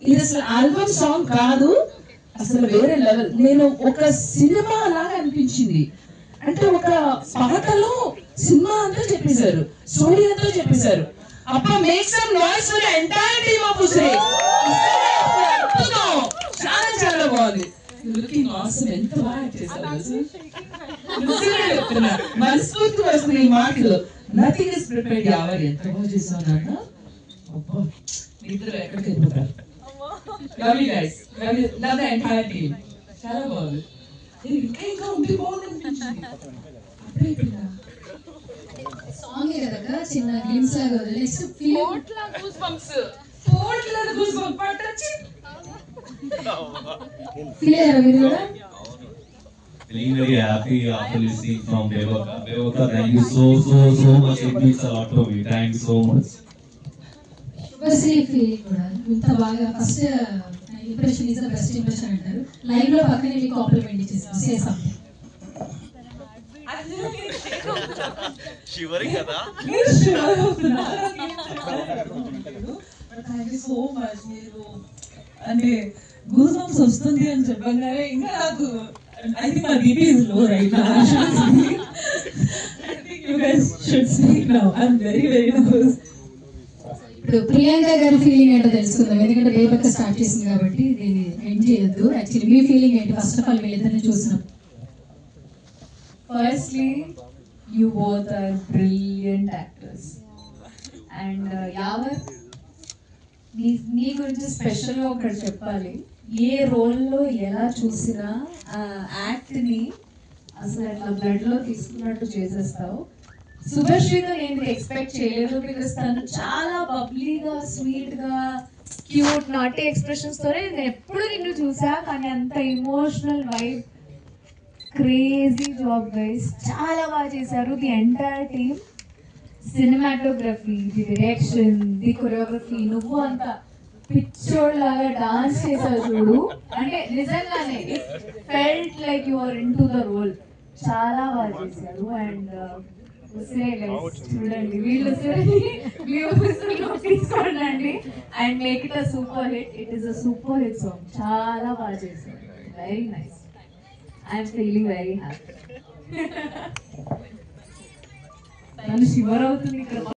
ఇది అసలు album song కాదు, అసలు వేరే లెవెల్. నేను ఒక సినిమా లాగా అనిపించింది. అంటే ఒక పాటలో సినిమా అంతా చెప్పేశారు, స్టోరీ అంతా చెప్పేశారు. అబ్బా, make some noise for the entire team of ఉసిరి. చాలా చాలా బాగుంది. Looking awesome. ఎంత బాగా చేశారు. మనస్ఫూర్తి వస్తుంది ఈ మాటలు. Nothing is prepared. యావర్ ఎంత బాగా చేశావు నాన్న. అబ్బా, ఇద్దరు ఎక్కడికి వెళ్ళిపోతారు. Love you guys, love the entire team. చాలా బాగుంది. ఇంకా ఇంకా ఉంది, బాగుంది. సాంగ్ కదా చిన్న గ్లిమ్స్ లాగా. నెక్స్ట్ పోట్ల గూస్ బంప్స్, పోట్ల గూస్ బంప్ పట్టొచ్చి ఫీల్ అయ్యారా మీరు కూడా? Feeling very happy after listening from Devaka. Devaka, thank you so much. It means a lot to me. Thank you so much. Subhashree feeling కూడా ఇంత బాగా. First impression is the best impression అంటారు. Live లో పక్కనే మీకు కాంప్లిమెంట్ ఇచ్చేసారు. Say something. Shivering కదా. Thank you so much. మీరు అంటే గూస్ బంప్స్ వస్తుంది అని చెప్పగానే ఇంకా నాకు I think my BP is low right now. I think you guys should speak now. I'm very nervous. ఇప్పుడు ప్రియాంక గారి ఫీలింగ్ ఏంటో తెలుసుకుందాం. ఎందుకంటే బేబక్క స్టార్ట్ చేసింది కాబట్టి దీన్ని ఎండ్ చేయొద్దు. యాక్చువల్లీ మీ ఫీలింగ్ ఏంటి ఫస్ట్ ఆఫ్ ఆల్ వీళ్ళిద్దరిని చూసినప్పుడు? Firstly, you both are brilliant actors. And Yavar, నీ గురించి స్పెషల్గా ఒకటి చెప్పాలి. ఏ రోల్లో ఎలా చూసినా యాక్ట్ని అసలు అట్లా బ్లడ్లో తీసుకున్నట్టు చేసేస్తావు. శుభశ్రీతో నేను ఎక్స్పెక్ట్ చేయలేదు. బికాస్ తను చాలా బబ్లీగా, స్వీట్గా, క్యూట్, నాటి ఎక్స్ప్రెషన్స్తోనే నేను ఎప్పుడు నిన్ను చూసా. కానీ అంత emotional vibe, crazy job guys. చాలా బాగా చేశారు the entire team. Cinematography, the direction, the choreography. నువ్వు అంత పిచ్చోడ్లాగా డాన్స్ చేసావు చూడు. అంటే నిజంగానే it felt like you are into the role. చాలా బాగా చేశారు. అండ్ ఉసిరే గైస్ చూడండి, వీళ్ళు తీసుకోండి and make it a super hit. It is a super hit song. చాలా బాగా చేశారు. Very nice. I'm feeling very happy. నన్ను షివర్ అవుతుంది ఇక్కడ.